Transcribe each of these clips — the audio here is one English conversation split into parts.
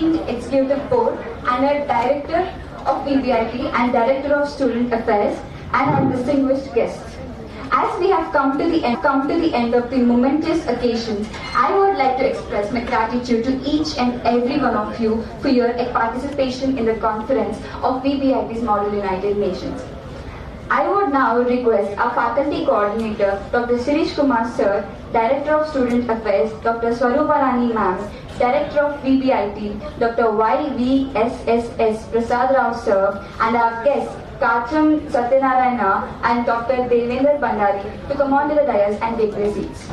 esteemed Executive Board and our Director of VBIT and Director of Student Affairs and our distinguished guests. As we have come to the end of the momentous occasion, I would like to express my gratitude to each and every one of you for your participation in the conference of VBIT's Model United Nations. I would now request our faculty coordinator, Dr. Sirish Kumar Sir, Director of Student Affairs, Dr. Swaruparani Ma'am, Director of VBIT, Dr. YVSSS Prasad Rao Sir, and our guests, Kacham Satyanarayana and Dr. Devendra Bandari, to come on to the dais and take their seats.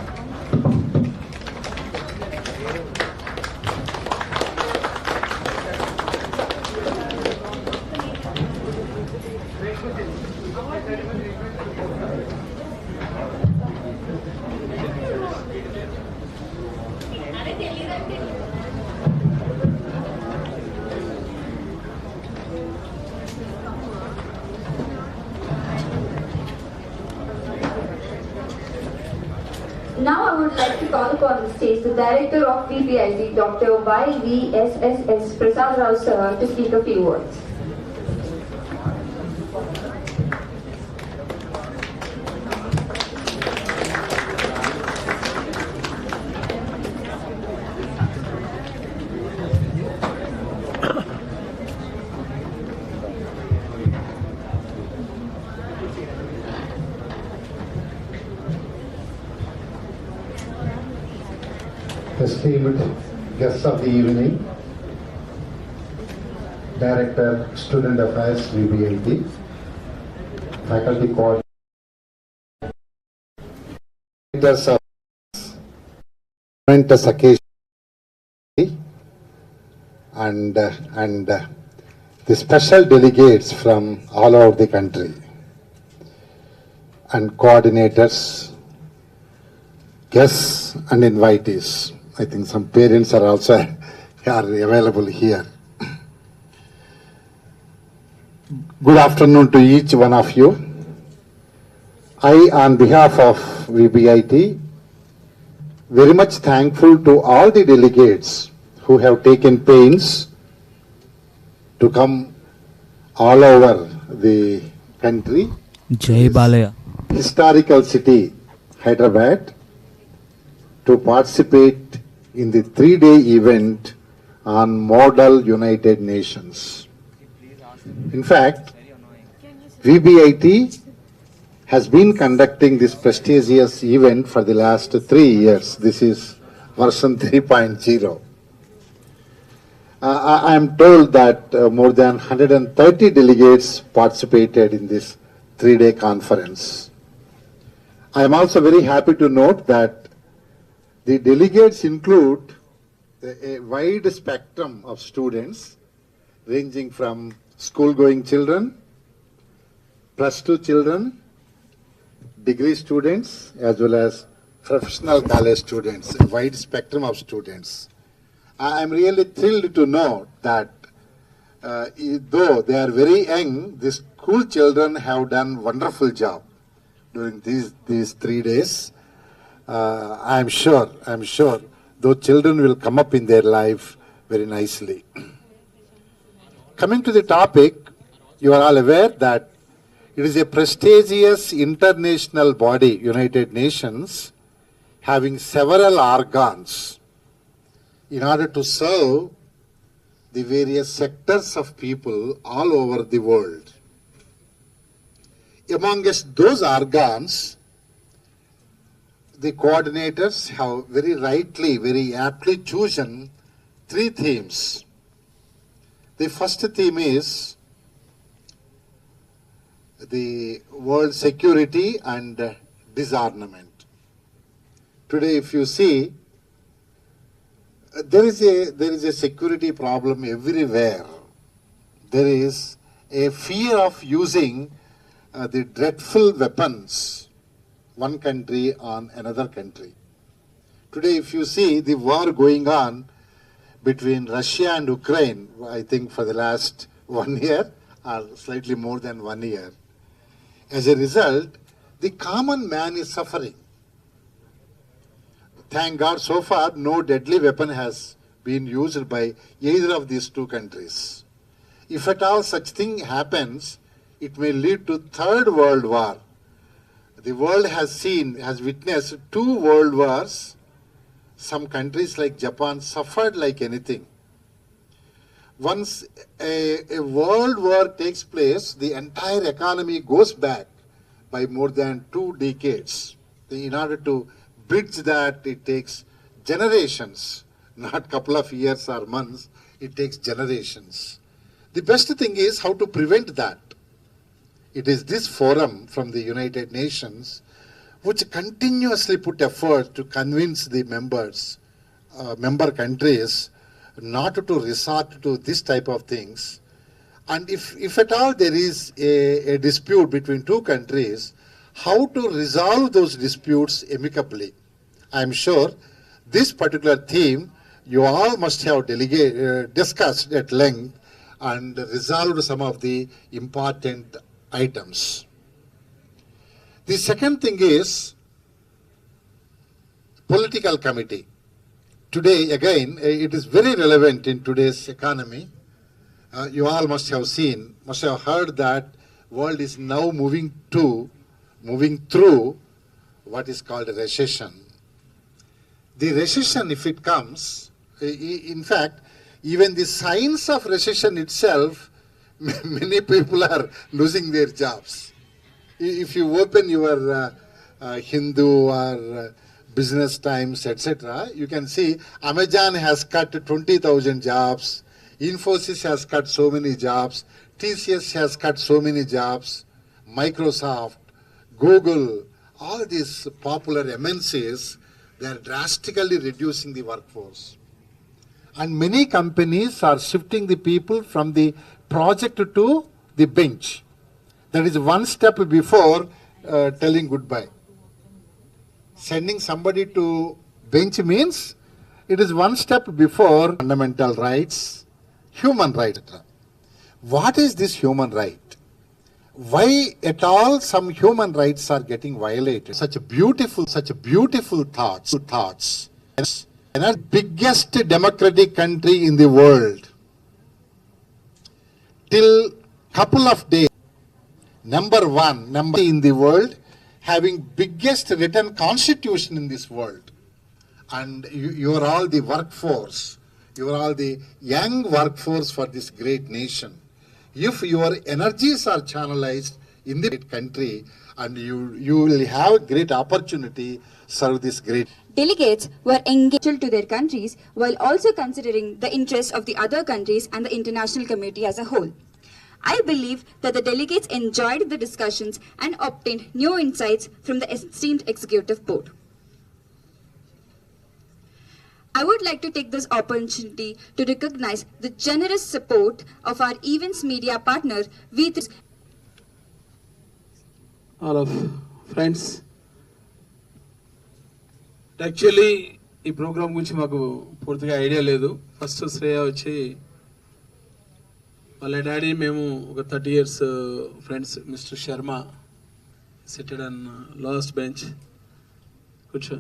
Now I would like to call upon the stage the Director of VBIT, Dr. YVSSS Prasad Rao Sir, to speak a few words. Esteemed guests of the evening, Director, Student Affairs, VBIT, Faculty Coordinators of momentous occasion, and the special delegates from all over the country, and coordinators, guests and invitees. I think some parents are also available here. Good afternoon to each one of you. I, on behalf of VBIT, very much thankful to all the delegates who have taken pains to come all over the country. Jai Balaya. Historical city, Hyderabad, to participate in the 3-day event on Model United Nations. In fact, VBIT has been conducting this prestigious event for the last 3 years. This is version 3.0. I am told that more than 130 delegates participated in this 3-day conference. I am also very happy to note that the delegates include a wide spectrum of students ranging from school-going children, +2 children, degree students, as well as professional college students, a wide spectrum of students. I am really thrilled to know that though they are very young, the school children have done wonderful job during these 3 days. I'm sure those children will come up in their life very nicely. Coming to the topic, you are all aware that it is a prestigious international body, United Nations, having several organs in order to serve the various sectors of people all over the world. Amongst those organs, the coordinators have very rightly, very aptly chosen 3 themes. The first theme is the world security and disarmament. Today, if you see, there is a security problem everywhere. There is a fear of using the dreadful weapons one country on another country. Today, if you see the war going on between Russia and Ukraine, I think for the last 1 year or slightly more than 1 year, as a result, the common man is suffering. Thank God, so far, no deadly weapon has been used by either of these two countries. If at all such thing happens, it may lead to Third World War. The world has witnessed 2 world wars. Some countries like Japan suffered like anything. Once a world war takes place, the entire economy goes back by more than 2 decades. In order to bridge that, it takes generations, not couple of years or months, it takes generations. The best thing is how to prevent that. It is this forum from the United Nations which continuously put effort to convince the member countries not to resort to this type of things. And if at all there is a dispute between 2 countries, how to resolve those disputes amicably. I am sure this particular theme you all must have discussed at length and resolved some of the important items. The second thing is political committee. Today, again, it is very relevant in today's economy. You all must have heard that world is now moving through what is called a recession. The recession, if it comes, in fact, even the signs of recession itself, many people are losing their jobs. If you open your Hindu or Business Times, etc., you can see Amazon has cut 20,000 jobs, Infosys has cut so many jobs, TCS has cut so many jobs, Microsoft, Google, all these popular MNCs, they are drastically reducing the workforce. And many companies are shifting the people from the project to the bench. That is one step before telling goodbye. Sending somebody to bench means it is one step before fundamental rights, human rights. What is this human right? Why at all some human rights are getting violated? Such beautiful thoughts. And our biggest democratic country in the world, till couple of days, number in the world, having biggest written constitution in this world. And you are all the workforce. You are all the young workforce for this great nation. If your energies are channelized in the country, and you will have great opportunity serve this great. Delegates were engaged to their countries while also considering the interests of the other countries and the international community as a whole. I believe that the delegates enjoyed the discussions and obtained new insights from the esteemed executive board. I would like to take this opportunity to recognize the generous support of our events media partner, V3. All of friends, actually, this program which maku purthiga idea ledu. First Shreya vachi వాళ్ళ daddy మేము ఒక 30 years friends mister Sharma cited on last bench కూర్చో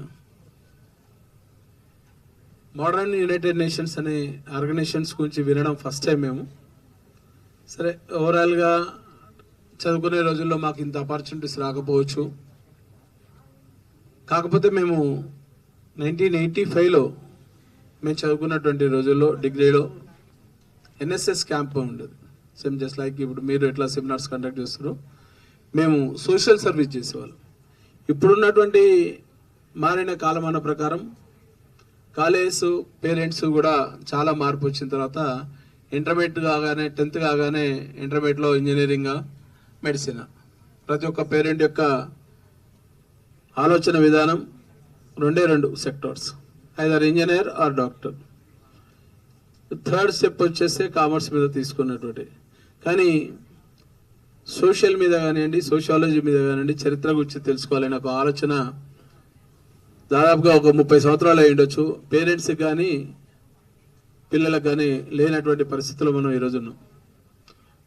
modern United nations అనే organisations గురించి వినడం first time మేము. సరే, ఓవరాల్గా చదువుకునే రోజుల్లో మాకు ఇంత ఆపర్చునిటీస్ రాకపోవచ్చు. కాకపోతే మేము 1985లో మేము చదువుకున్నటువంటి రోజుల్లో డిగ్రీలో ఎన్ఎస్ఎస్ క్యాంప్ ఉండేది. సేమ్ జస్ట్ లైక్ ఇప్పుడు మీరు ఎట్లా సెమినార్స్ కండక్ట్ చేస్తారో మేము సోషల్ సర్వీస్ చేసేవాళ్ళం. ఇప్పుడున్నటువంటి మారిన కాలమాన ప్రకారం కాలేజెస్ పేరెంట్స్ కూడా చాలా మార్పు వచ్చిన తర్వాత ఇంటర్మీడియట్ కాగానే 10th కాగానే ఇంటర్మీడియట్లో ఇంజనీరింగ్ మెడిసిన్ ప్రతి ఒక్క పేరెంట్ యొక్క ఆలోచన విధానం రెండు sectors, either engineer or doctor. Third step వచ్చేస్తే కామర్స్ మీద తీసుకున్నటువంటి, కానీ సోషల్ మీద కానివ్వండి, సోషాలజీ మీద కానివ్వండి, చరిత్ర గురించి తెలుసుకోవాలని ఒక ఆలోచన దాదాపుగా ఒక 30 సంవత్సరాలు అయి ఉండొచ్చు. పేరెంట్స్కి కానీ పిల్లలకు కానీ లేనటువంటి పరిస్థితుల్లో మనం ఈరోజు ఉన్నాం.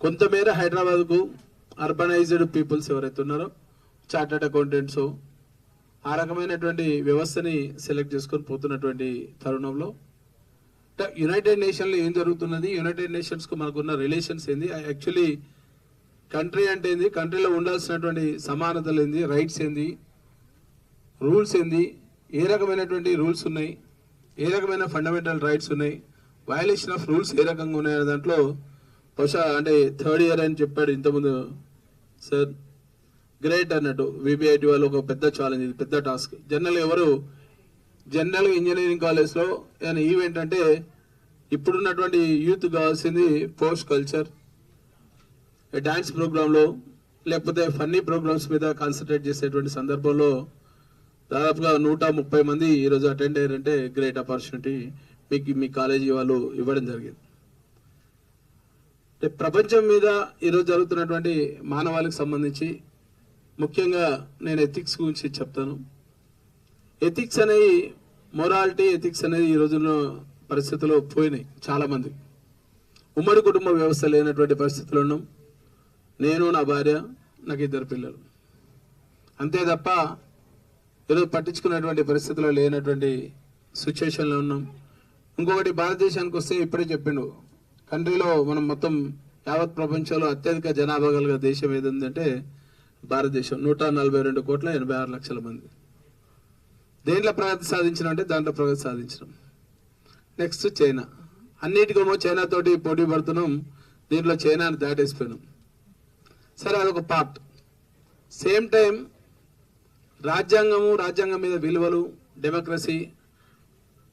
కొంతమేర హైదరాబాద్కు అర్బనైజ్డ్ పీపుల్స్ ఎవరైతే ఉన్నారో, చార్టర్డ్ అకౌంటెంట్స్, ఆ రకమైనటువంటి వ్యవస్థని సెలెక్ట్ చేసుకొని పోతున్నటువంటి తరుణంలో యునైటెడ్ నేషన్లో ఏం జరుగుతున్నది, యునైటెడ్ నేషన్స్కు మనకున్న రిలేషన్స్ ఏంది, యాక్చువల్లీ కంట్రీ అంటే ఏంది, కంట్రీలో ఉండాల్సినటువంటి సమానతలు ఏంది, రైట్స్ ఏంది, రూల్స్ ఏంది, ఏ రకమైనటువంటి రూల్స్ ఉన్నాయి, ఏ రకమైన ఫండమెంటల్ రైట్స్ ఉన్నాయి, వయలేషన్ ఆఫ్ రూల్స్ ఏ రకంగా ఉన్నాయనే దాంట్లో బహుశా అంటే థర్డ్ ఇయర్ అని చెప్పాడు ఇంతకుముందు సార్, గ్రేట్ అన్నట్టు. VBIT వాళ్ళు ఒక పెద్ద ఛాలెంజ్, ఇది పెద్ద టాస్క్. జనరల్గా ఇంజనీరింగ్ కాలేజ్లో ఏమైనా ఈవెంట్ అంటే ఇప్పుడున్నటువంటి యూత్ కావాల్సింది పోస్ట్ కల్చర్, డ్యాన్స్ ప్రోగ్రాంలో లేకపోతే ఫన్నీ ప్రోగ్రామ్స్ మీద కాన్సన్ట్రేట్ చేసేటువంటి సందర్భంలో దాదాపుగా 130 మంది ఈరోజు అటెండ్ అయ్యారంటే గ్రేట్ ఆపర్చునిటీ మీకు మీ కాలేజీ వాళ్ళు ఇవ్వడం జరిగింది. ప్రపంచం మీద ఈరోజు జరుగుతున్నటువంటి మానవాళికి సంబంధించి ముఖ్యంగా నేను ఎథిక్స్ గురించి చెప్తాను. ఎథిక్స్ అనేది, మొరాలిటీ ఎథిక్స్ అనేది ఈ రోజుల్లో పరిస్థితుల్లో పోయినాయి. చాలా మంది ఉమ్మడి కుటుంబ వ్యవస్థ లేనటువంటి పరిస్థితులు ఉన్నాం. నేను, నా భార్య, నాకు 2 పిల్లలు, అంతే తప్ప ఈరోజు పట్టించుకున్నటువంటి పరిస్థితుల్లో లేనటువంటి సిచ్యువేషన్లో ఉన్నాం. ఇంకొకటి, భారతదేశానికి వస్తే ఇప్పుడే చెప్పిండు, కంట్రీలో మనం మొత్తం యావత్ ప్రపంచంలో అత్యధిక జనాభా కలిగిన దేశం ఏదంటే భారతదేశం. 142 కోట్ల 86 లక్షల మంది. దేంట్లో ప్రగతి సాధించడం అంటే దాంట్లో ప్రగతి సాధించడం. నెక్స్ట్ చైనా, అన్నిటికేమో చైనా తోటి పోటీ పడుతున్నాం, దీంట్లో చైనాని దాటేసిపోయినాం. సరే, అదొక పార్ట్. సేమ్ టైం రాజ్యాంగం మీద విలువలు, డెమోక్రసీ,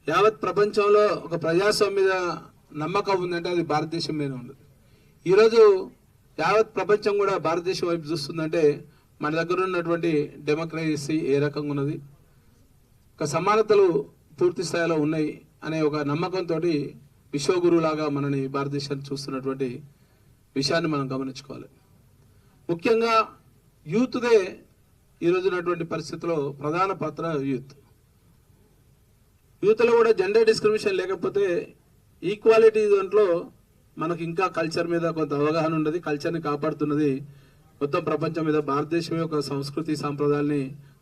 యావత్ ప్రపంచంలో ఒక ప్రజాస్వామ్యం మీద నమ్మకం ఉందంటే అది భారతదేశం మీద ఉంది. ఈరోజు యావత్ ప్రపంచం కూడా భారతదేశం వైపు చూస్తుందంటే మన దగ్గర ఉన్నటువంటి డెమోక్రసీ ఏ రకంగా ఉన్నది, ఒక సమానతలు పూర్తి స్థాయిలో ఉన్నాయి అనే ఒక నమ్మకంతో విశ్వగురులాగా మనని భారతదేశాన్ని చూస్తున్నటువంటి విషయాన్ని మనం గమనించుకోవాలి. ముఖ్యంగా యూత్దే ఈరోజు ఉన్నటువంటి పరిస్థితిలో ప్రధాన పాత్ర యూత్. యూత్లో కూడా జెండర్ డిస్క్రిమినేషన్ లేకపోతే ఈక్వాలిటీ దాంట్లో మనకు ఇంకా కల్చర్ మీద కొంత అవగాహన ఉన్నది. కల్చర్ని కాపాడుతున్నది మొత్తం ప్రపంచం మీద భారతదేశమే ఒక సంస్కృతి సాంప్రదాయాల్ని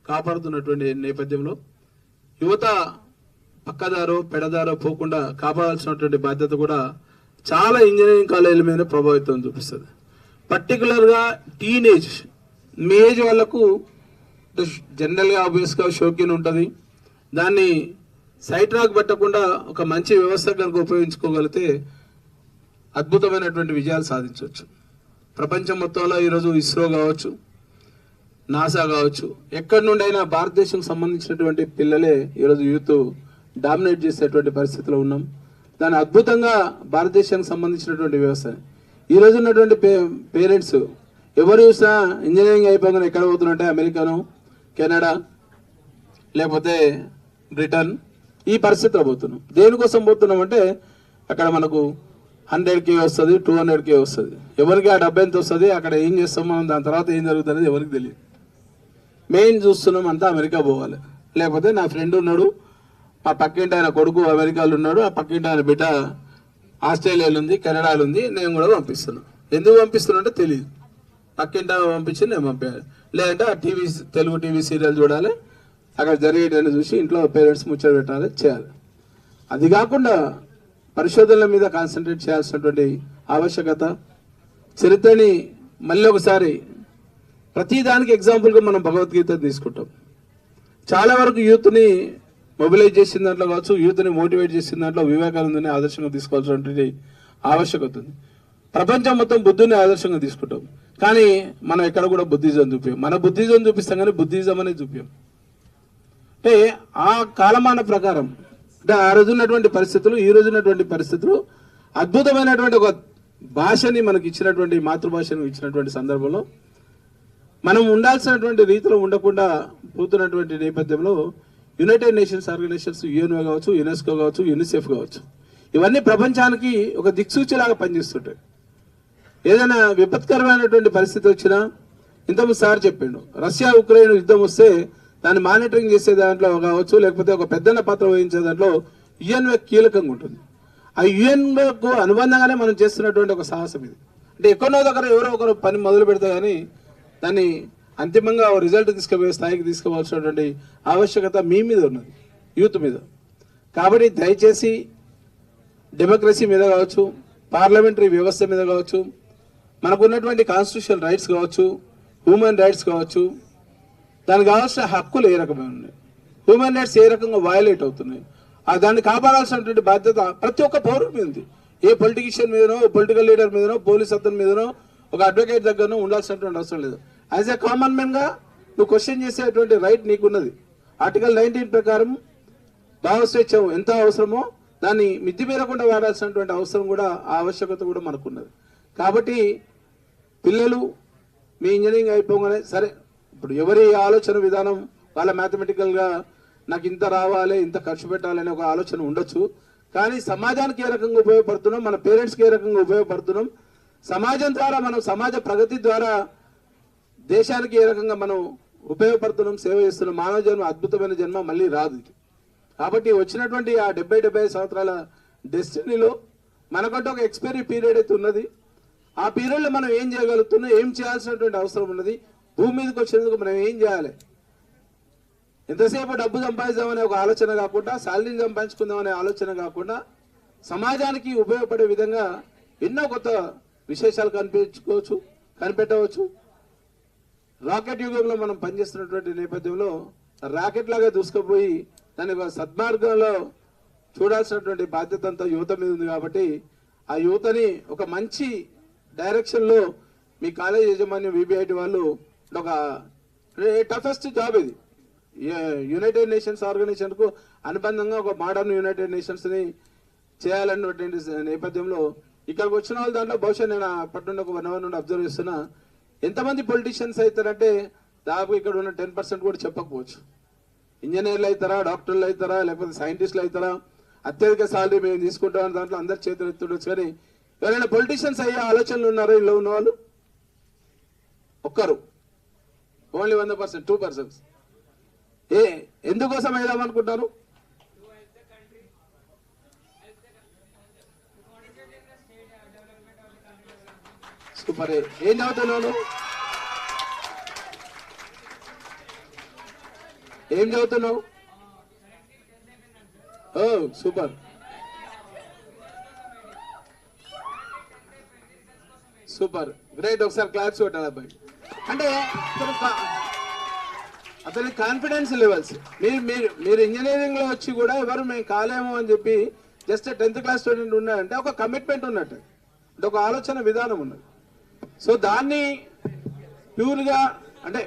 కాపాడుతున్నటువంటి నేపథ్యంలో యువత పక్కదారో పెడదారో పోకుండా కాపాడాల్సినటువంటి బాధ్యత కూడా చాలా ఇంజనీరింగ్ కాలేజీల మీద ప్రభావితం చూపిస్తుంది. పర్టికులర్గా టీనేజ్, మీ ఏజ్ వాళ్ళకు జనరల్గా ఆబ్వియస్గా షోకిన్ ఉంటుంది. దాన్ని సైట్ రాక్ పెట్టకుండా ఒక మంచి వ్యవస్థ కనుక ఉపయోగించుకోగలిగితే అద్భుతమైనటువంటి విజయాలు సాధించవచ్చు. ప్రపంచం మొత్తంలో ఈరోజు ఇస్రో కావచ్చు, నాసా కావచ్చు, ఎక్కడి నుండి అయినా భారతదేశం సంబంధించినటువంటి పిల్లలే ఈరోజు యూత్ డామినేట్ చేసేటువంటి పరిస్థితిలో ఉన్నాం. దాని అద్భుతంగా భారతదేశానికి సంబంధించినటువంటి వ్యవస్థ. ఈరోజు ఉన్నటువంటి పేరెంట్స్ ఎవరు చూసినా ఇంజనీరింగ్ అయిపోగానే ఎక్కడ పోతున్నట్టే అమెరికాను, కెనడా, లేకపోతే బ్రిటన్, ఈ పరిస్థితిలో పోతున్నాం. దేనికోసం పోతున్నాం అంటే అక్కడ మనకు 100K వస్తుంది, 200K వస్తుంది. ఎవరికి ఆ డబ్బు ఎంత వస్తుంది, అక్కడ ఏం చేస్తాం మనం, దాని తర్వాత ఏం జరుగుతుంది ఎవరికి తెలియదు. మెయిన్ చూస్తున్నాం అంతా అమెరికా పోవాలి. లేకపోతే నా ఫ్రెండ్ ఉన్నాడు, మా పక్కింటి ఆయన కొడుకు అమెరికాలో ఉన్నాడు, ఆ పక్కింటి ఆయన బిడ్డ ఆస్ట్రేలియాలో ఉంది, కెనడాలో ఉంది, నేను కూడా పంపిస్తున్నాను. ఎందుకు పంపిస్తున్నా అంటే తెలియదు. పక్కింటి పంపించి నేను పంపించాలి. లేదంటే ఆ తెలుగు టీవీ సీరియల్ చూడాలి, అక్కడ జరిగేటని చూసి ఇంట్లో పేరెంట్స్ ముచ్చట పెట్టాలి, చేయాలి. అది కాకుండా పరిశోధనల మీద కాన్సన్ట్రేట్ చేయాల్సినటువంటి ఆవశ్యకత. చరిత్రని మళ్ళీ ఒకసారి ప్రతి దానికి ఎగ్జాంపుల్గా మనం భగవద్గీత తీసుకుంటాం. చాలా వరకు యూత్ని మొబిలైజ్ చేసిన దాంట్లో కావచ్చు, యూత్ని మోటివేట్ చేసిన దాంట్లో వివేకానందని ఆదర్శంగా తీసుకోవాల్సినటువంటి ఆవశ్యకత ఉంది. ప్రపంచం మొత్తం బుద్ధుని ఆదర్శంగా తీసుకుంటాం, కానీ మనం ఎక్కడ కూడా బుద్ధిజం చూపాం. మన బుద్ధిజం చూపిస్తాం కానీ బుద్ధిజం అనేది చూపాం. అంటే ఆ కాలమాన ప్రకారం, అంటే ఆ రోజు ఉన్నటువంటి పరిస్థితులు, ఈ రోజు ఉన్నటువంటి పరిస్థితులు, అద్భుతమైనటువంటి ఒక భాషని మనకి ఇచ్చినటువంటి, మాతృభాషను ఇచ్చినటువంటి సందర్భంలో మనం ఉండాల్సినటువంటి రీతిలో ఉండకుండా పోతున్నటువంటి నేపథ్యంలో యునైటెడ్ నేషన్స్ ఆర్గనైజేషన్స్, యుఎన్ఓ కావచ్చు, యునెస్కో కావచ్చు, యూనిసెఫ్ కావచ్చు, ఇవన్నీ ప్రపంచానికి ఒక దిక్సూచిలాగా పనిచేస్తుంటాయి. ఏదైనా విపత్కరమైనటువంటి పరిస్థితి వచ్చినా, ఇంతకుముందు సార్ చెప్పిండు, రష్యా ఉక్రెయిన్ యుద్ధం వస్తే దాన్ని మానిటరింగ్ చేసే దాంట్లో కావచ్చు, లేకపోతే ఒక పెద్దన్న పాత్ర వహించే దాంట్లో యుఎన్ఓ కీలకంగా ఉంటుంది. ఆ యుఎన్ఓకు అనుబంధంగానే మనం చేస్తున్నటువంటి ఒక సాహసం ఇది. అంటే ఎక్కడో దగ్గర ఎవరో ఒకరు పని మొదలు పెడతా కానీ దాన్ని అంతిమంగా రిజల్ట్ తీసుకుపోయే స్థాయికి డెమోక్రసీ మీద కావచ్చు, పార్లమెంటరీ వ్యవస్థ మీద కావచ్చు, మనకున్నటువంటి కాన్స్టిట్యూషనల్ రైట్స్ కావచ్చు, హ్యూమన్ రైట్స్ కావచ్చు, దానికి కావాల్సిన హక్కులు ఏ రకమైన ఉన్నాయి, హ్యూమన్ రైట్స్ ఏ రకంగా వయలేట్ అవుతున్నాయి, దాన్ని కాపాడాల్సినటువంటి బాధ్యత ప్రతి ఒక్క పౌరుడి మీద ఉంది. ఏ పొలిటిషియన్ మీదనో, పొలిటికల్ లీడర్ మీదనో, పోలీస్ అతని మీదనో, ఒక అడ్వకేట్ దగ్గరనో ఉండాల్సినటువంటి అవసరం లేదు. యాజ్ ఎ కామన్ మ్యాన్ గా నువ్వు క్వశ్చన్ చేసేటువంటి రైట్ నీకున్నది. ఆర్టికల్ 19 ప్రకారం భావస్వేచ్ఛ ఎంత అవసరమో దాన్ని మిద్ది మీరకుండా వాడాల్సినటువంటి అవసరం కూడా, ఆ ఆవశ్యకత కూడా మనకున్నది. కాబట్టి పిల్లలు మీ ఇంజనీరింగ్ అయిపోగానే సరే, ఇప్పుడు ఎవరి ఆలోచన విధానం వాళ్ళ మ్యాథమెటికల్గా నాకు ఇంత రావాలి, ఇంత ఖర్చు పెట్టాలనే ఒక ఆలోచన ఉండొచ్చు. కానీ సమాజానికి ఏ రకంగా ఉపయోగపడుతున్నాం, మన పేరెంట్స్కి ఏ రకంగా ఉపయోగపడుతున్నాం, సమాజం ద్వారా మనం సమాజ ప్రగతి ద్వారా దేశానికి ఏ రకంగా మనం ఉపయోగపడుతున్నాం, సేవ చేస్తున్నాం. మానవ జన్మ అద్భుతమైన జన్మ మళ్ళీ రాదు. కాబట్టి వచ్చినటువంటి ఆ 70-75 సంవత్సరాల డెస్టినీలో మనకంటూ ఒక ఎక్స్పైరీ పీరియడ్ అయితే ఉన్నది. ఆ పీరియడ్లో మనం ఏం చేయగలుగుతున్నాం, ఏం చేయాల్సినటువంటి అవసరం ఉన్నది, భూమి మీదకి వచ్చినందుకు మనం ఏం చేయాలి. ఎంతసేపు డబ్బు సంపాదిద్దామనే ఒక ఆలోచన కాకుండా, శాలరీ సంపాదించుకుందామనే ఆలోచన కాకుండా, సమాజానికి ఉపయోగపడే విధంగా ఎన్నో కొత్త విశేషాలు కనిపెట్టవచ్చు. రాకెట్ యుగంలో మనం పనిచేస్తున్నటువంటి నేపథ్యంలో రాకెట్ లాగా దూసుకుపోయి దాని సద్మార్గంలో చూడాల్సినటువంటి బాధ్యత అంతా యువత మీద ఉంది. కాబట్టి ఆ యువతని ఒక మంచి డైరెక్షన్లో మీ కాలేజ్ యాజమాన్యం VBIT వాళ్ళు ఒక టఫెస్ట్ జాబ్ ఇది. యునైటెడ్ నేషన్స్ ఆర్గనైజేషన్కు అనుబంధంగా ఒక మోడర్న్ యునైటెడ్ నేషన్స్ని చేయాలన్నటువంటి నేపథ్యంలో ఇక్కడికి వచ్చిన వాళ్ళు దాంట్లో బహుశా నేను అప్పటి నుండి ఒక 1 hour నుండి అబ్జర్వ్ చేస్తున్నా, ఎంతమంది పొలిటీషియన్స్ అవుతారంటే దాదాపు ఇక్కడ ఉన్న 10% కూడా చెప్పకపోవచ్చు. ఇంజనీర్లు అవుతారా, డాక్టర్లు అవుతారా, లేకపోతే సైంటిస్టులు అవుతారా, అత్యధిక సాలరీ మేము తీసుకుంటామని దాంట్లో అందరు చేతులు ఎత్తుండొచ్చు. కానీ ఎవరైనా పొలిటీషియన్స్ అయ్యే ఆలోచనలు ఉన్నారో ఇంట్లో ఉన్న వాళ్ళు? ఒక్కరు, ఓన్లీ 100%, 2%. ఎందుకోసం వేద్దామనుకుంటారు? సూపర్. ఏం చదువుతున్నావు? ఏం చదువుతున్నావు? ఓ సూపర్, సూపర్, గ్రేట్. ఒకసారి క్లాప్స్ కొట్టాలి అబ్బాయి. అంటే అతని కాన్ఫిడెన్స్ లెవెల్స్. మీరు ఇంజనీరింగ్ లో వచ్చి కూడా ఎవరు మేము కాలేము అని చెప్పి జస్ట్ 10th క్లాస్ స్టూడెంట్ ఉన్నాడంటే ఒక కమిట్మెంట్ ఉన్నట్టు, అంటే ఒక ఆలోచన విధానం ఉన్నది. సో దాన్ని ప్యూర్గా అంటే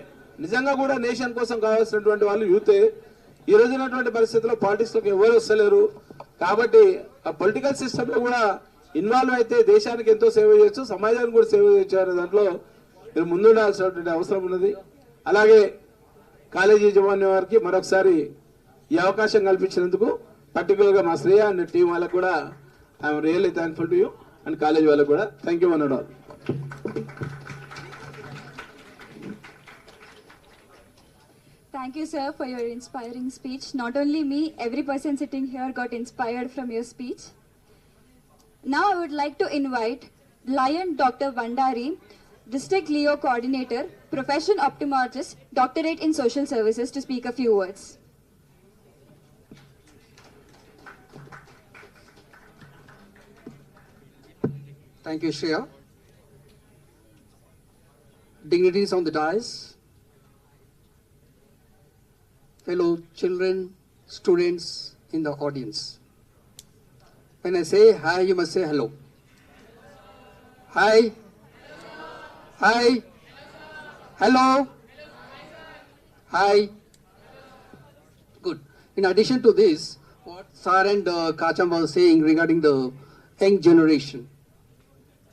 నిజంగా కూడా నేషన్ కోసం కావాల్సినటువంటి వాళ్ళు యూతే. ఈ రోజు ఉన్నటువంటి పరిస్థితుల్లో పాలిటిక్స్లోకి ఎవరు వస్తలేరు. కాబట్టి ఆ పొలిటికల్ సిస్టంలో కూడా ఇన్వాల్వ్ అయితే దేశానికి ఎంతో సేవ చేయొచ్చు, సమాజానికి కూడా సేవ చేయొచ్చు అనే దాంట్లో మీరు ముందుండాల్సినటువంటి అవసరం ఉన్నది. అలాగే కాలేజీ యజమాన్యం వారికి మరొకసారి ఈ అవకాశం కల్పించినందుకు పర్టికులర్గా మా శ్రేయ అండ్ టీం వాళ్ళకు కూడా I'm really thankful to you and college వాళ్ళకు కూడా thank you one and all. Thank you, sir, for your inspiring speech. Not only me, every person sitting here got inspired from your speech. Now I would like to invite Lion Dr. Vandari, District Leo Coordinator, Profession Ophthalmologist, Doctorate in Social Services, to speak a few words. Thank you, Shreya. Dignitaries on the dais, fellow children, students in the audience. When I say hi, you must say hello. Hi. Hi. Hello. Hi. Good. In addition to this, what Sir and Kacham was saying regarding the young generation,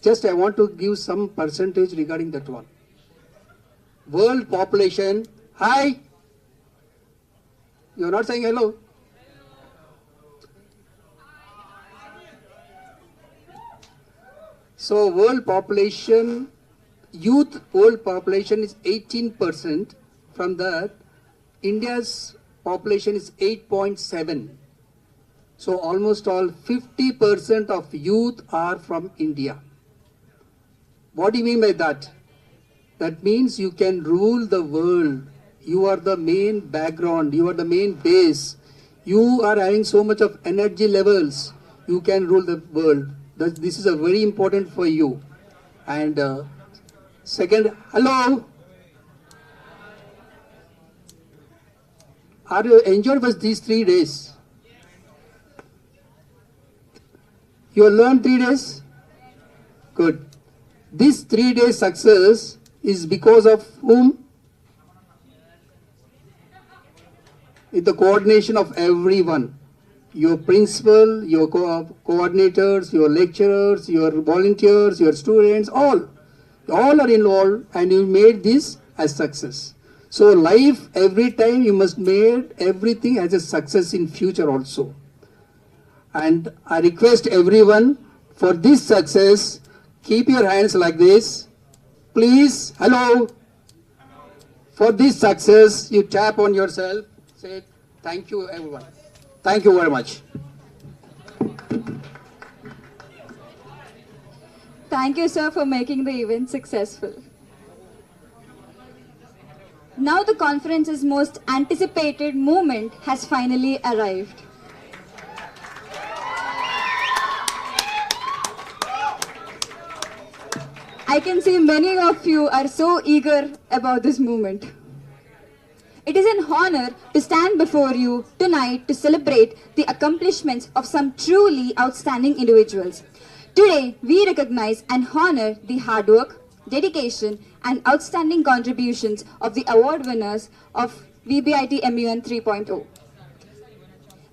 just I want to give some percentage regarding that one. World population, hi. You are not saying hello. So world population, youth world population is 18%. From that, India's population is 8.7. So almost all 50% of youth are from India. What do you mean by that? That means you can rule the world. You are the main background. You are the main base. You are having so much of energy levels. you can rule the world. This is a very important for you. And second, hello. Are you enjoyed with these 3 days? You learned 3 days? Good. This 3 days success is because of whom? It's the coordination of everyone. Your principal, your coordinators, your lecturers, your volunteers, your students, all are involved, and you made this as success. So life, every time you must make everything as a success in future also. And I request everyone for this success, keep your hands like this. Please, hello. For this success, you tap on yourself, say thank you everyone. Thank you very much. Thank you, sir, for making the event successful. Now the conference's most anticipated moment has finally arrived. I can see many of you are so eager about this moment. It is an honor to stand before you tonight to celebrate the accomplishments of some truly outstanding individuals. Today, we recognize and honor the hard work, dedication, and outstanding contributions of the award winners of VBIT MUN 3.0.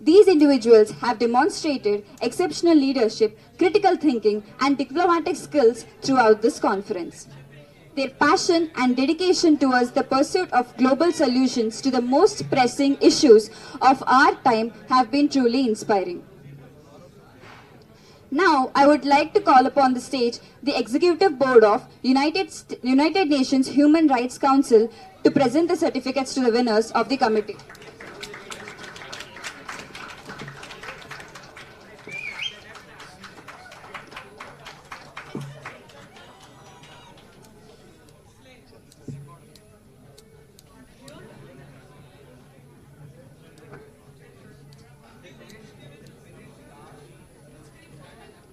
These individuals have demonstrated exceptional leadership, critical thinking, and diplomatic skills throughout this conference. Their passion and dedication towards the pursuit of global solutions to the most pressing issues of our time have been truly inspiring. Now, I would like to call upon the stage the Executive Board of United Nations Human Rights Council to present the certificates to the winners of the committee.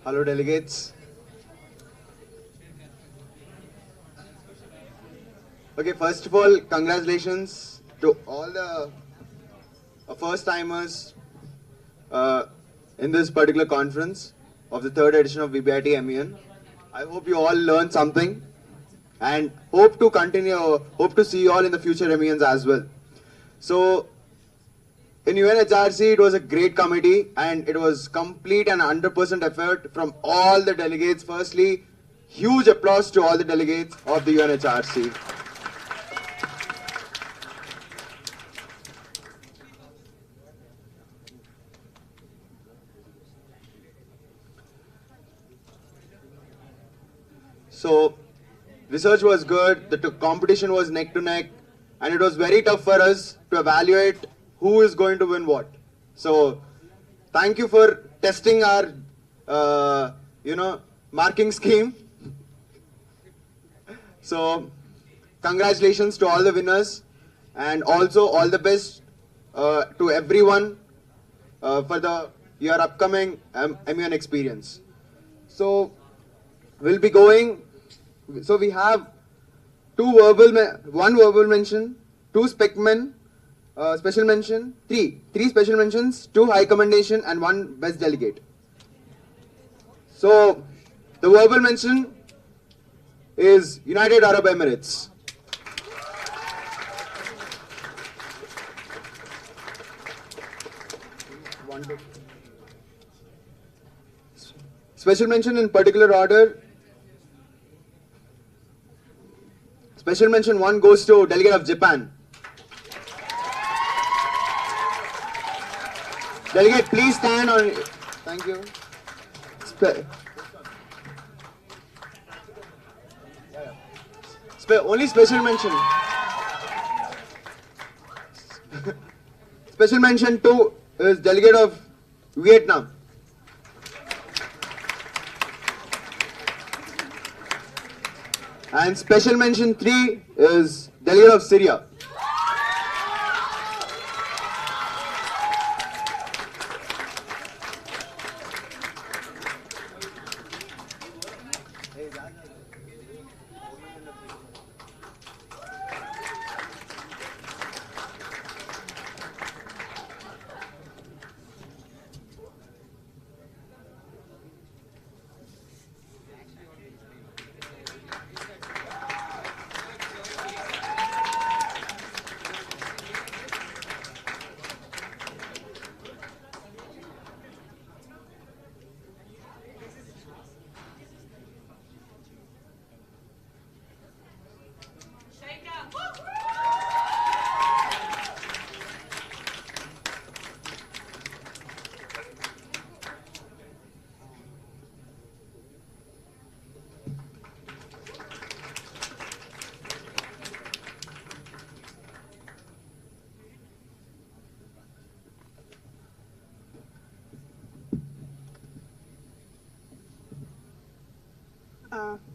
Hello delegates. Okay, first of all, congratulations to all the first timers in this particular conference of the 3rd edition of VBIT MUN. I hope you all learned something and hope to see you all in the future MUNs as well. So in UNHRC, it was a great committee and it was complete and 100% effort from all the delegates. Firstly, huge applause to all the delegates of the UNHRC. So, research was good, the competition was neck to neck, and it was very tough for us to evaluate who is going to win what. So, thank you for testing our, marking scheme. So, congratulations to all the winners, and also all the best to everyone for your upcoming MUN experience. So, we'll be going. So we have one verbal mention, 2 special mention, 3 special mentions, 2 high commendation, and 1 best delegate. So the verbal mention is United Arab Emirates. Special mention in particular order. Special mention 1 goes to Delegate of Japan. Delegate, please stand on. Thank you. Only special mention. Special mention 2 is Delegate of Vietnam. And special mention 3 is Delegate of Syria.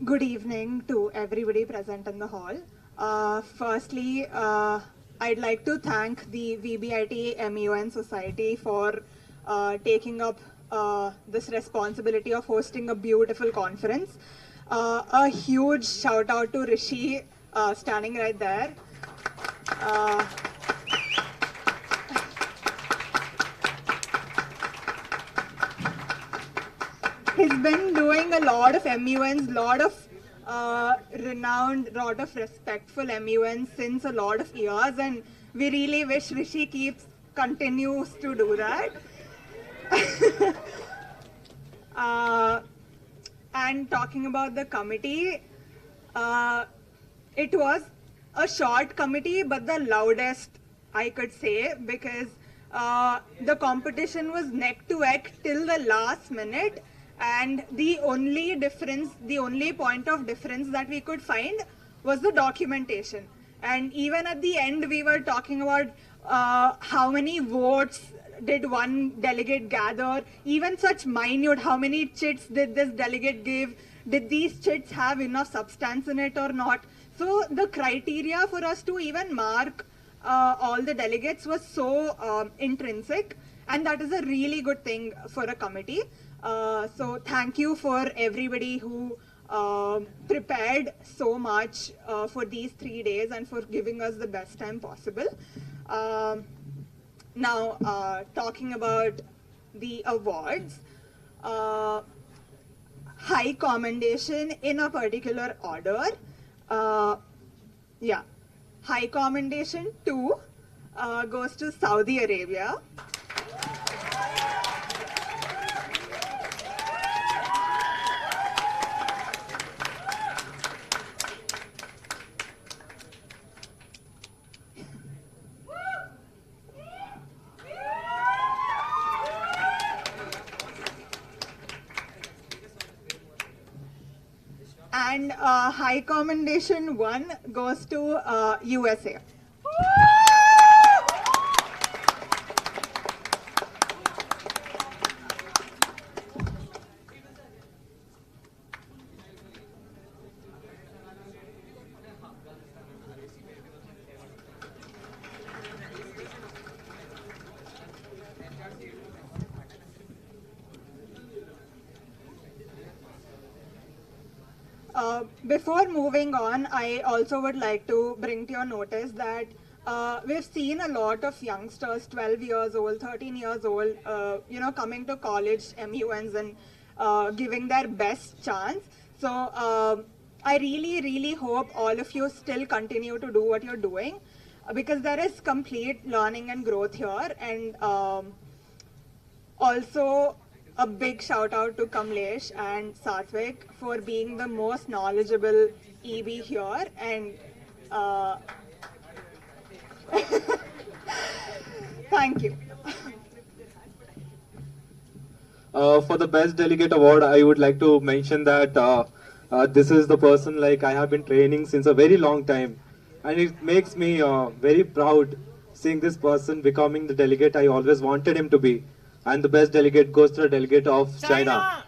Good evening to everybody present in the hall. Firstly, I'd like to thank the VBIT MUN Society for taking up this responsibility of hosting a beautiful conference. A huge shout out to Rishi standing right there. He's been doing a lot of MUNs, lot of renowned, lot of respectful MUNs since a lot of years, and we really wish Rishi continues to do that. And talking about the committee, it was a short committee, but the loudest, I could say, because the competition was neck to neck till the last minute. And the only point of difference that we could find was the documentation. And even at the end, we were talking about how many votes did one delegate gather, even such minute, how many chits did this delegate give, did these chits have enough substance in it or not. So the criteria for us to even mark all the delegates was so intrinsic, and that is a really good thing for a committee. So thank you for everybody who prepared so much for these 3 days and for giving us the best time possible. Now, talking about the awards, high commendation in a particular order. High commendation 2 goes to Saudi Arabia. And high commendation 1 goes to USA. Before moving on, I also would like to bring to your notice that we've seen a lot of youngsters, 12 years old, 13 years old, coming to college, MUNs, and giving their best chance. So I really, really hope all of you still continue to do what you're doing, because there is complete learning and growth here. And also, a big shout out to Kamlesh and Satvik for being the most knowledgeable EB here, and thank you. For the best delegate award, I would like to mention that this is the person like I have been training since a very long time, and it makes me very proud seeing this person becoming the delegate I always wanted him to be. And the best delegate goes to the delegate of China.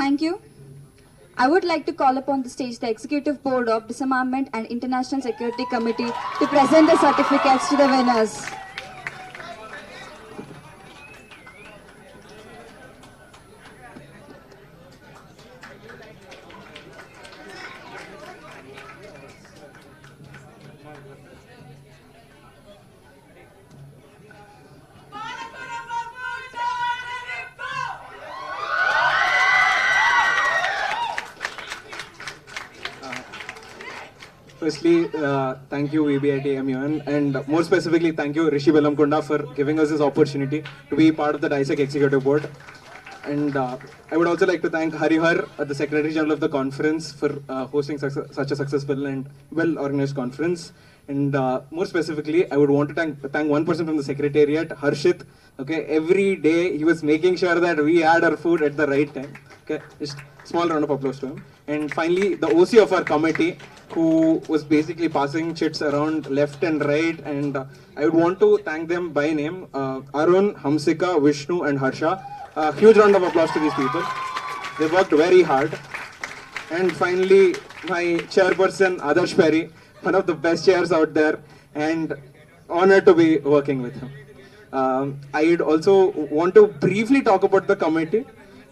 Thank you. I would like to call upon the stage the Executive Board of Disarmament and International Security Committee to present the certificates to the winners. Firstly, thank you VBIT MUN, and more specifically thank you Rishi Belamkonda for giving us this opportunity to be part of the DISEC Executive Board. And I would also like to thank Harihar, the Secretary General of the conference, for hosting such a successful and well-organized conference. And more specifically, I would want to thank one person from the Secretariat, Harshit. Okay, every day he was making sure that we had our food at the right time. Okay, just small round of applause to him. And finally, the OC of our committee, who was basically passing chits around left and right. And I would want to thank them by name, Arun, Hamsika, Vishnu, and Harsha. Huge round of applause to these people. They worked very hard. And finally, my chairperson, Adarsh Perry, one of the best chairs out there, and honored to be working with him. I'd also want to briefly talk about the committee.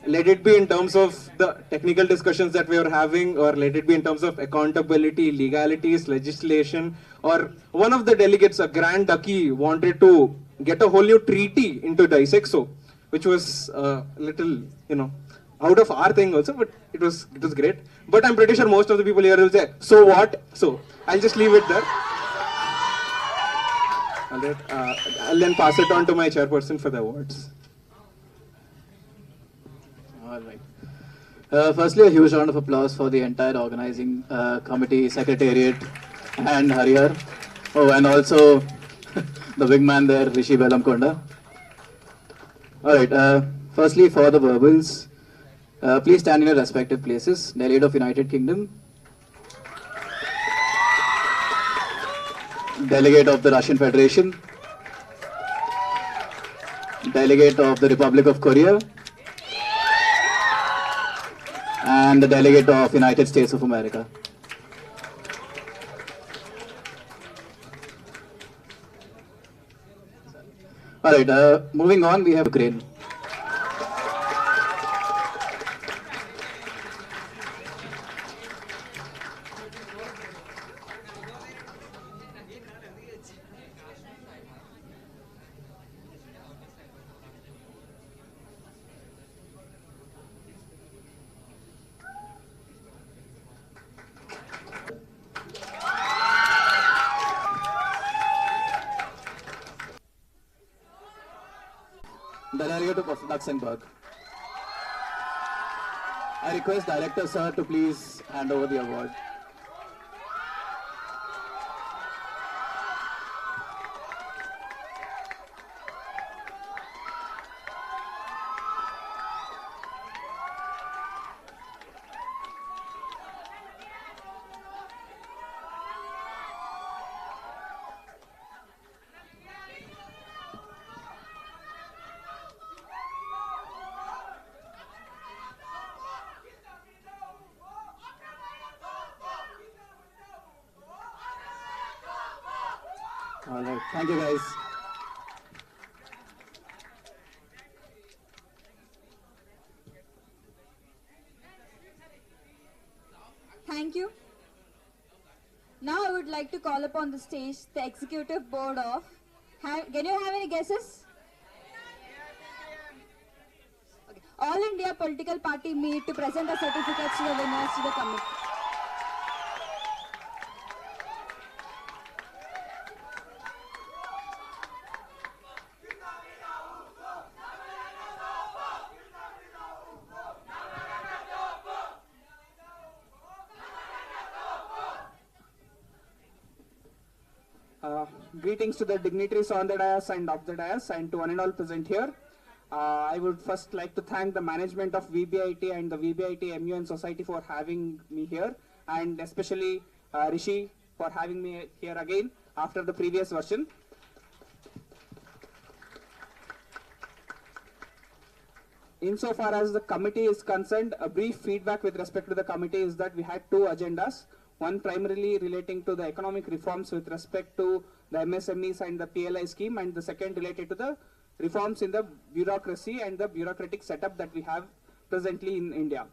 Let it be in terms of the technical discussions that we are having, or let it be in terms of accountability, legalities, legislation, or one of the delegates, a Grand Ducky, wanted to get a whole new treaty into DISEC, which was a little, out of our thing also, but it was great. But I'm pretty sure most of the people here will say, so what? So I'll just leave it there. I'll then pass it on to my chairperson for the awards. All right. Firstly, a huge round of applause for the entire organizing committee, secretariat, and Harihar. Oh, and also the big man there, Rishi Belamkonda. All right. Firstly, for the verbals, please stand in your respective places. Delegate of United Kingdom, Delegate of the Russian Federation, Delegate of the Republic of Korea, and the Delegate of United States of America. All right, moving on, we have Ukraine. The Delegate of Luxembourg. I request Director Sir to please hand over the award. All right, thank you guys. Thank you. Now I would like to call upon the stage the Executive Board of... Can you have any guesses? Okay. All India Political Party meet to present the certificates to the winners to the committee. Greetings to the dignitaries on the dais and off the dais, and to one and all present here. I would first like to thank the management of VBIT and the VBIT MUN Society for having me here, and especially Rishi for having me here again after the previous version. insofar as the committee is concerned, a brief feedback with respect to the committee is that we had two agendas. One primarily relating to the economic reforms with respect to the MSMEs and the PLI scheme, and the second related to the reforms in the bureaucracy and the bureaucratic setup that we have presently in India.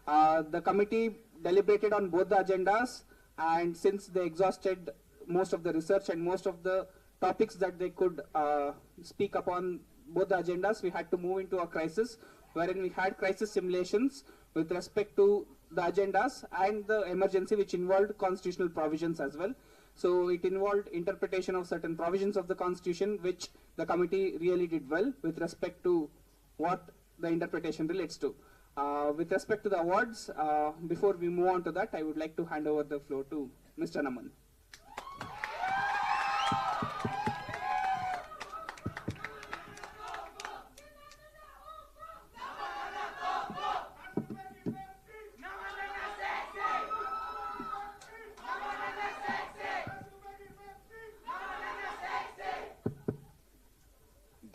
The committee deliberated on both the agendas, and since they exhausted most of the research and most of the topics that they could speak upon both the agendas, we had to move into a crisis wherein we had crisis simulations with respect to the agendas and the emergency, which involved constitutional provisions as well. So it involved interpretation of certain provisions of the constitution, which the committee really did well with respect to what the interpretation relates to. With respect to the awards, before we move on to that, I would like to hand over the floor to Mr. Naman.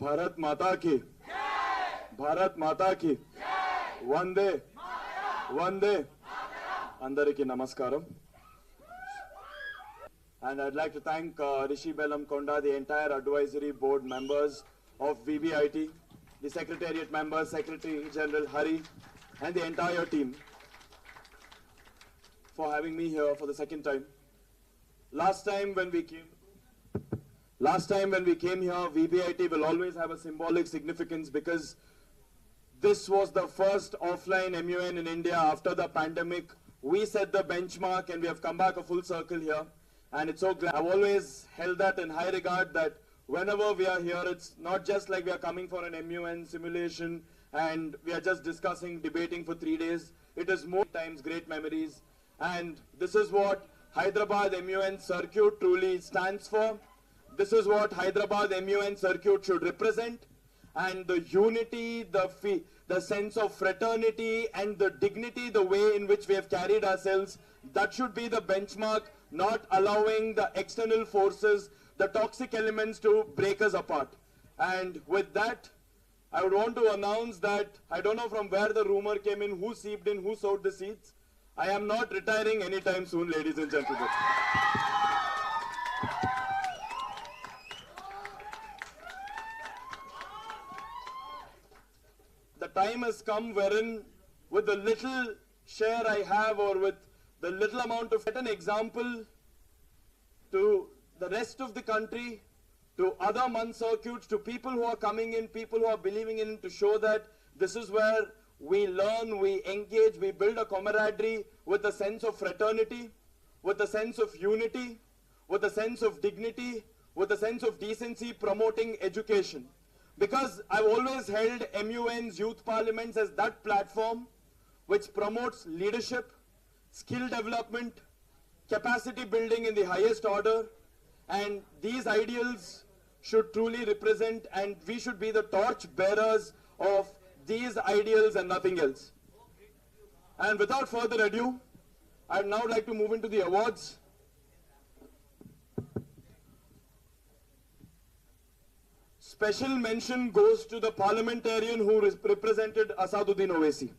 Bharat माता की भारत माता की वंदे वंदे अंदरिकी नमस्कारम. And I'd like to thank Rishi Bellam Konda, the entire advisory board members of VBIT, the secretariat members, Secretary General Hari, and the entire team for having me here for the second time. Last time when we came here, VBIT will always have a symbolic significance because this was the first offline MUN in India after the pandemic. We set the benchmark and we have come back a full circle here. And it's so glad. I've always held that in high regard that whenever we are here, it's not just like we are coming for an MUN simulation and we are just discussing, debating for 3 days. It is more times great memories. And this is what Hyderabad MUN Circuit truly stands for. This is what Hyderabad MUN Circuit should represent, and the unity, the sense of fraternity and the dignity, the way in which we have carried ourselves, that should be the benchmark, not allowing the external forces, the toxic elements to break us apart. And with that, I would want to announce that, I don't know from where the rumor came in, who seeped in, who sowed the seeds. I am not retiring anytime soon, ladies and gentlemen. The time has come wherein with the little share I have or with the little amount of set an example to the rest of the country, to other MUN circuits, to people who are coming in, people who are believing in, to show that this is where we learn, we engage, we build a camaraderie with a sense of fraternity, with a sense of unity, with a sense of dignity, with a sense of decency, promoting education. Because I've always held MUN's youth parliaments as that platform which promotes leadership, skill development, capacity building in the highest order, and these ideals should truly represent, and we should be the torch bearers of these ideals and nothing else. And without further ado, I'd now like to move into the awards. Special mention goes to the parliamentarian who represented Asaduddin Owaisi.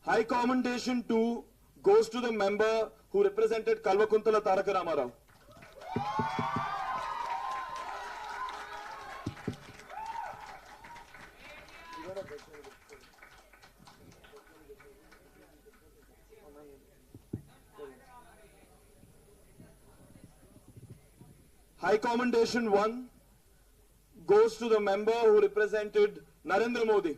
High commendation too goes to the member who represented Kalvakuntala Taraka Ramarao. High commendation 1 goes to the member who represented Narendra Modi.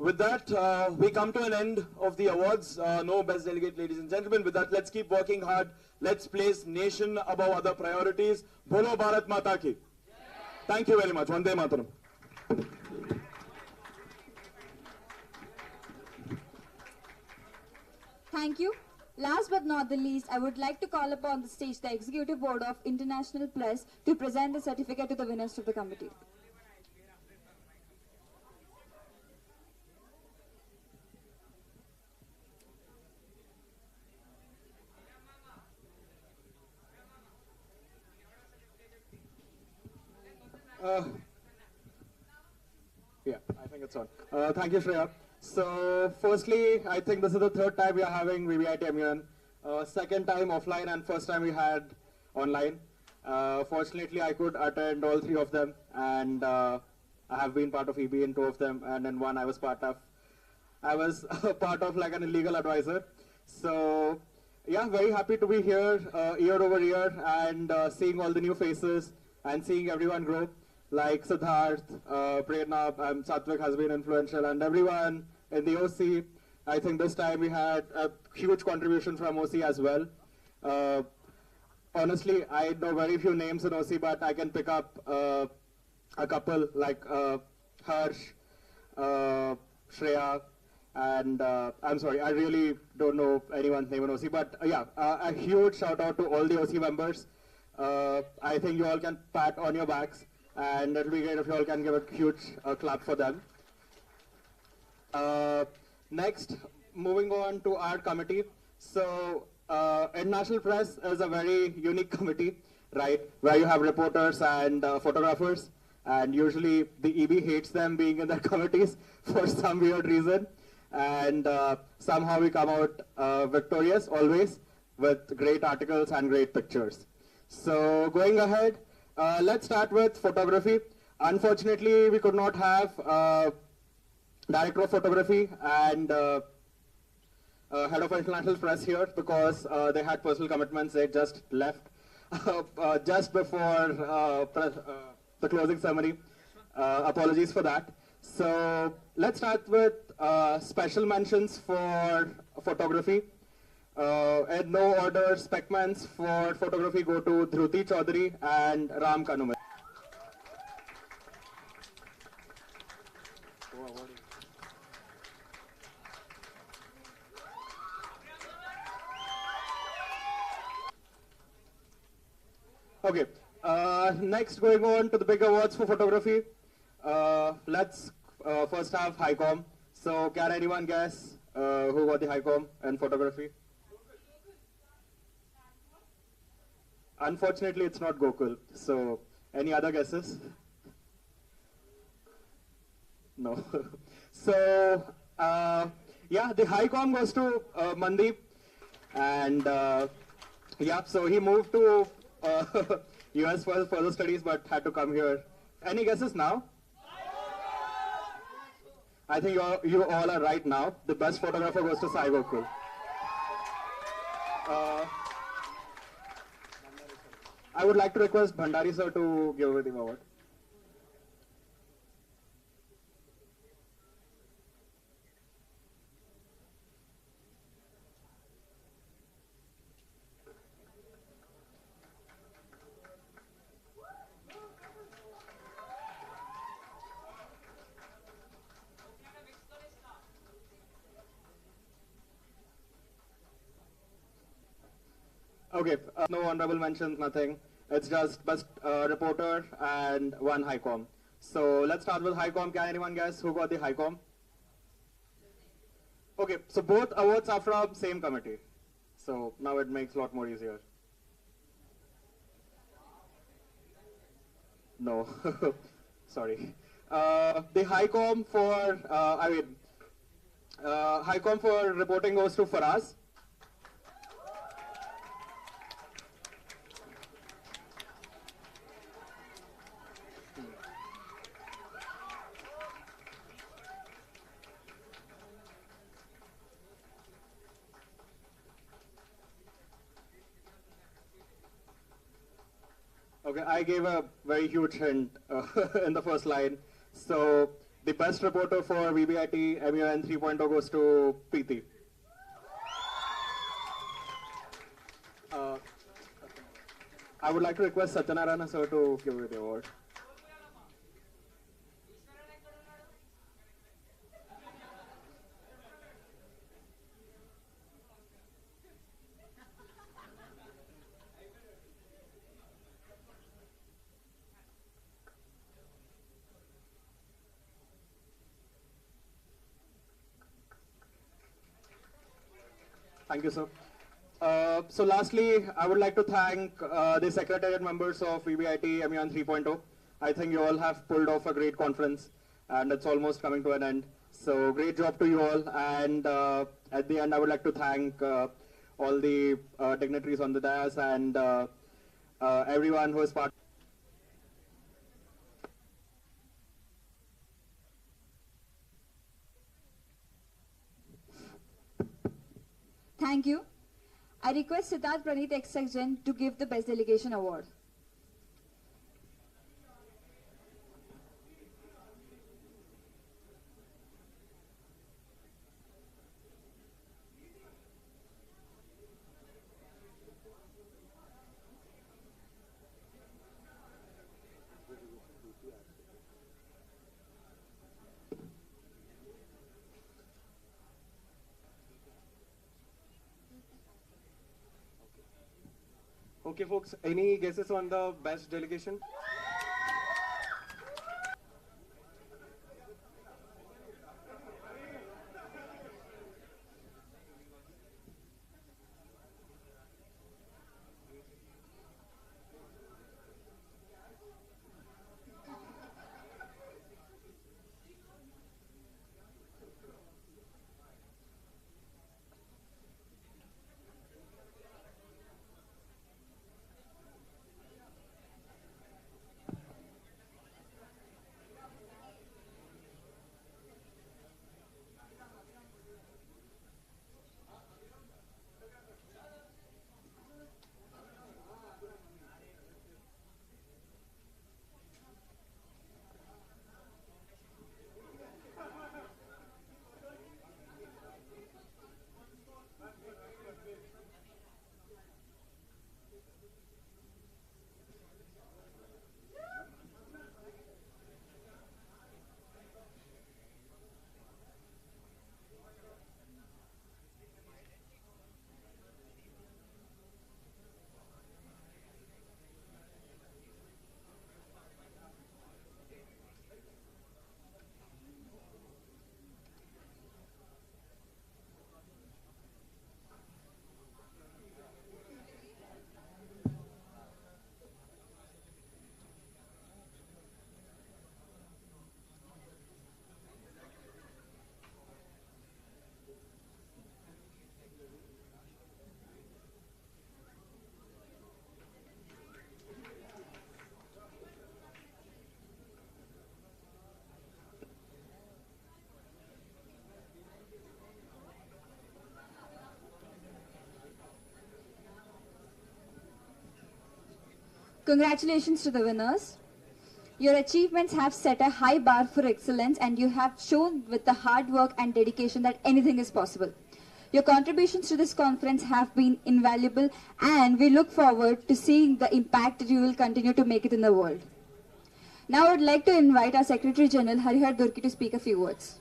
With that, we come to an end of the awards. No best delegate, ladies and gentlemen. With that, let's keep working hard. Let's place nation above other priorities. Bolo Bharat Mata ki. Thank you very much. Vande Mataram. Thank you. Last but not the least, I would like to call upon the stage the Executive Board of International Press to present the certificate to the winners of the committee. Yeah, I think it's on. Thank you, Shreya. So, firstly, I think this is the third time we are having VBIT MUN. Second time offline and first time we had online. Fortunately, I could attend all three of them, and I have been part of EB in two of them, and in one I was part of like an illegal advisor. So, yeah, very happy to be here year over year and seeing all the new faces and seeing everyone grow. Like Siddharth, Prerna, Satvik has been influential, and everyone in the OC. I think this time we had a huge contribution from OC as well. Honestly, I know very few names in OC, but I can pick up a couple like Harsh, Shreya, and I'm sorry, I really don't know anyone's name in OC, but yeah, a huge shout out to all the OC members. I think you all can pat on your backs, and it'll be great if you all can give a huge clap for them. Next, moving on to our committee. So, International Press is a very unique committee, right, where you have reporters and photographers, and usually the EB hates them being in their committees for some weird reason, and somehow we come out victorious always with great articles and great pictures. So, going ahead, let's start with photography. Unfortunately, we could not have Director of Photography and Head of International Press here because they had personal commitments. They just left just before the closing ceremony. Apologies for that. So let's start with special mentions for photography. In no order, specmans for photography go to Dhruti Chaudhary and Ram Kanumal. Okay, next going on to the big awards for photography. Let's first have HiCom. So can anyone guess who got the HiCom in photography? Unfortunately, it's not Gokul. So any other guesses? No. So yeah, the HiCom goes to Mandeep, and yeah, so he moved to US for further studies but had to come here. Any guesses now? I think you all are right now. The best photographer goes to Sai Gokul. I would like to request Bhandari sir to give away the award. Okay, no honorable mentions, nothing. It's just best reporter and one HiCom. So let's start with HiCom. Can anyone guess who got the HiCom? Okay, so both awards are from same committee. So now it makes a lot more easier. No, sorry. The HiCom for, HiCom for reporting goes to Faraz. Okay, I gave a very huge hint in the first line. So The best reporter for VBIT MUN 3.0 goes to Preeti. I would like to request Satyanarayana sir to give you the award. Thank you, sir. So lastly, I would like to thank the secretariat members of VBIT MUN 3.0. I think you all have pulled off a great conference and it's almost coming to an end. So great job to you all. And at the end, I would like to thank all the dignitaries on the dais and everyone who is part. Thank you. I request Siddharth Praneeth ex-section to give the Best Delegation Award. Okay, folks, any guesses on the best delegation? Congratulations to the winners. Your achievements have set a high bar for excellence and you have shown with the hard work and dedication that anything is possible. Your contributions to this conference have been invaluable and we look forward to seeing the impact that you will continue to make it in the world. Now I would like to invite our Secretary General Harihar Durki to speak a few words.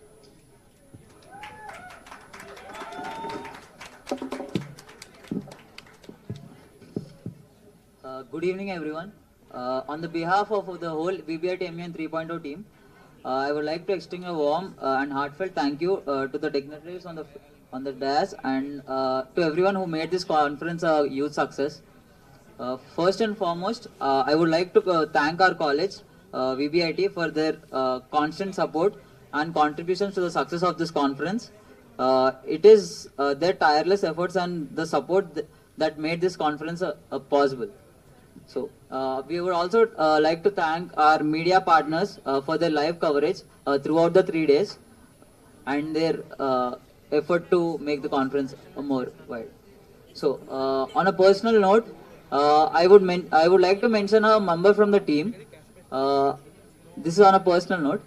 Good evening, everyone. On the behalf of the whole VBIT MUN 3.0 team, I would like to extend a warm and heartfelt thank you to the dignitaries on the dais and to everyone who made this conference a huge success. First and foremost, I would like to thank our college, VBIT, for their constant support and contributions to the success of this conference. It is their tireless efforts and the support that made this conference possible. So, we would also like to thank our media partners for their live coverage throughout the 3 days and their effort to make the conference more wide. So, on a personal note, I would like to mention a member from the team. This is on a personal note.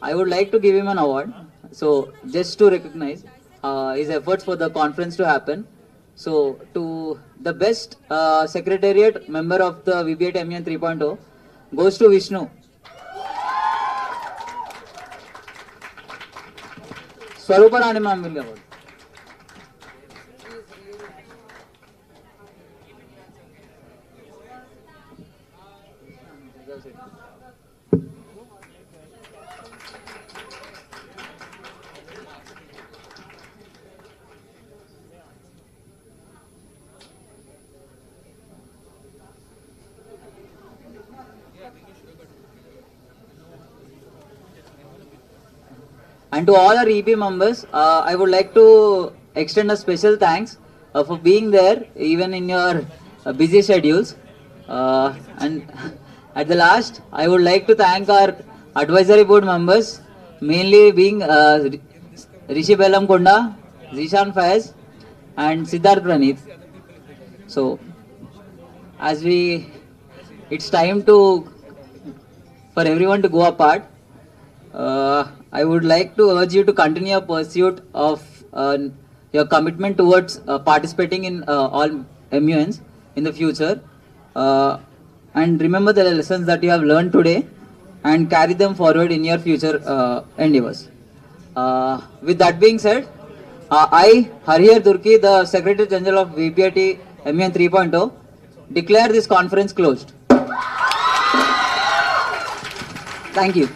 I would like to give him an award. So just to recognize his efforts for the conference to happen. So to the best secretariat member of the VBIT MUN 3.0 goes to Vishnu. Swarupa Rani ma'am will award. And to all our EP members, I would like to extend a special thanks for being there even in your busy schedules. And at the last, I would like to thank our advisory board members, mainly being Rishi Bellam Konda, Zishan Faiz, and Siddharth Praneeth. So, it's time for everyone to go apart. I would like to urge you to continue your pursuit of your commitment towards participating in all MUNs in the future. And remember the lessons that you have learned today and carry them forward in your future endeavors. With that being said, I, Harihar Durki, the Secretary General of VBIT MUN 3.0, declare this conference closed. Thank you.